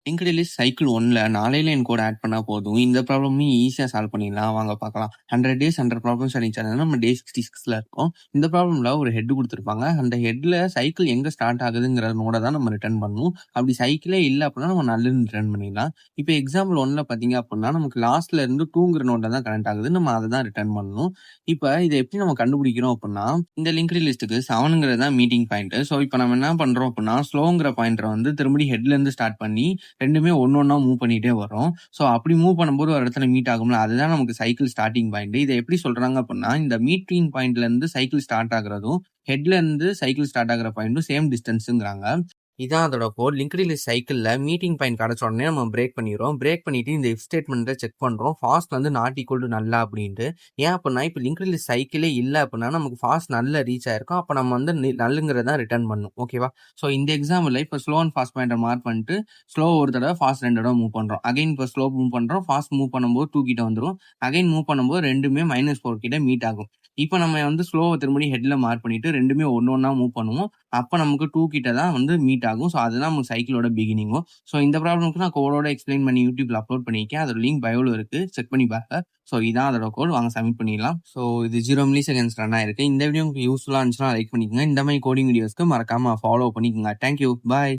Linked list cycle 1ல 4 line code add பண்ணா போதும். இந்த ப்ராப்ளமையும் ஈஸியா சால்வ் பண்ணிடலாம். வாங்க பார்க்கலாம். 100 டேஸ் 100 ப்ராப்ளம் சால்விங் சேனல்ல நம்ம டே 66ல இருக்கோம். இந்த ப்ராப்ளம்ல ஒரு ஹெட் குடுத்திருப்பாங்க. அந்த ஹெட்ல சைக்கிள் எங்க ஸ்டார்ட் ஆகுதுங்கிற நோட தான் நம்ம ரிட்டர்ன் பண்ணணும். அப்படி சைக்கிளே இல்ல அப்படின்னா நம்ம நல்லுன்னு ரிட்டர்ன் பண்ணிடலாம். இப்ப எக்ஸாம்பிள் 1ல பார்த்தீங்க அப்படின்னா நமக்கு லாஸ்ட்ல இருந்து 2ங்கிற நோட்ல தான் கனெக்ட் ஆகுது. நம்ம அத தான் ரிட்டர்ன் பண்ணணும். இப்ப இத எப்படி நம்ம கண்டுபிடிக்கிறோம் அப்படின்னா, இந்த லிங்க்டு லிஸ்ட்க்கு 7ங்கிறது தான் மீட்டிங் பாயிண்ட். சோ இப்ப நம்ம என்ன பண்றோம் அப்படின்னா, ஸ்லோங்கிற பாயிண்டர வந்து திரும்பி ஹெட்ல இருந்து ஸ்டார்ட் பண்ணி 2மே ஒண்ணொண்ணா மூவ் பண்ணிட்டே வரோம். ஸோ அப்படி மூவ் பண்ணும்போது ஒரு இடத்துல மீட் ஆகும்ல, அதுதான் நமக்கு சைக்கிள் ஸ்டார்ட்டிங் பாயிண்ட். இத எப்படி சொல்றாங்க அப்படின்னா, இந்த மீட்டிங் பாயிண்ட்ல இருந்து சைக்கிள் ஸ்டார்ட் ஆகுறதும், ஹெட்ல இருந்து சைக்கிள் ஸ்டார்ட் ஆகுற பாயிண்ட்டும் சேம் டிஸ்டன்ஸ்ங்கிறாங்க. இதான் அதோட கோட். லிங்க்டு லிஸ்ட் சைக்கிள்ல மீட்டிங் பாயிண்ட் கிடைச்ச உடனே நம்ம பிரேக் பண்ணிடுறோம். பிரேக் பண்ணிட்டு இந்த இஃப் ஸ்டேட்மெண்ட்டை செக் பண்றோம். ஃபாஸ்ட் வந்து நாட் ஈக்குவல் டு நல்ல அப்படின்ட்டு. ஏன் அப்படின்னா இப்போ லிங்க்டு லிஸ்ட் சைக்கிளே இல்லை அப்படின்னா நமக்கு ஃபாஸ்ட் நல்ல ரீச் ஆயிருக்கும். அப்போ நம்ம வந்து நல்லுங்கிறத ரிட்டர்ன் பண்ணும். ஓகேவா? ஸோ இந்த எக்ஸாம்பிள் இப்போ ஸ்லோ அண்ட் ஃபாஸ்ட் பாயிண்டை மார்க் பண்ணிட்டு ஸ்லோ ஒரு தடவை ஃபாஸ்ட் 2 தடவை மூவ் பண்றோம். அகைன் இப்போ ஸ்லோ மூவ் பண்றோம். ஃபாஸ்ட் மூவ் பண்ணும்போது 2 கிட்ட வந்துடும். அகைன் மூவ் பண்ணும்போது ரெண்டுமே -4 கிட்ட மீட் ஆகும். இப்போ நம்ம வந்து ஸ்லோவை திரும்பி ஹெட்ல மார்க் பண்ணிட்டு ரெண்டுமே ஒன்னொன்னா மூவ் பண்ணுவோம். அப்போ நமக்கு 2 கிட்ட தான் வந்து மீட் ஆகும். ஸோ அதுதான் நம்ம சைக்கிளோட பிகினிங்கும். ஸோ இந்த ப்ராப்ளம்க்கு நான் கோடோட எக்ஸ்பிளைன் பண்ணி யூடியூப்ல அப்லோட் பண்ணியிருக்கேன். அதோட லிங்க் பயோல இருக்கு. செக் பண்ணி பாருங்க. ஸோ இதான் அதோட கோட். வாங்க சப்மிட் பண்ணிடலாம். ஸோ இது 0 மில்லி செகண்ட்ஸ் ரன் ஆயிருக்கு. இந்த வீடியோ உங்களுக்கு யூஸ்ஃபுல்லா இருந்துச்சுன்னா லைக் பண்ணிக்கோங்க. இந்த மாதிரி கோடிங் வீடியோஸ்க்கு மறக்காம ஃபாலோ பண்ணிக்கோங்க. தேங்க்யூ. பாய்.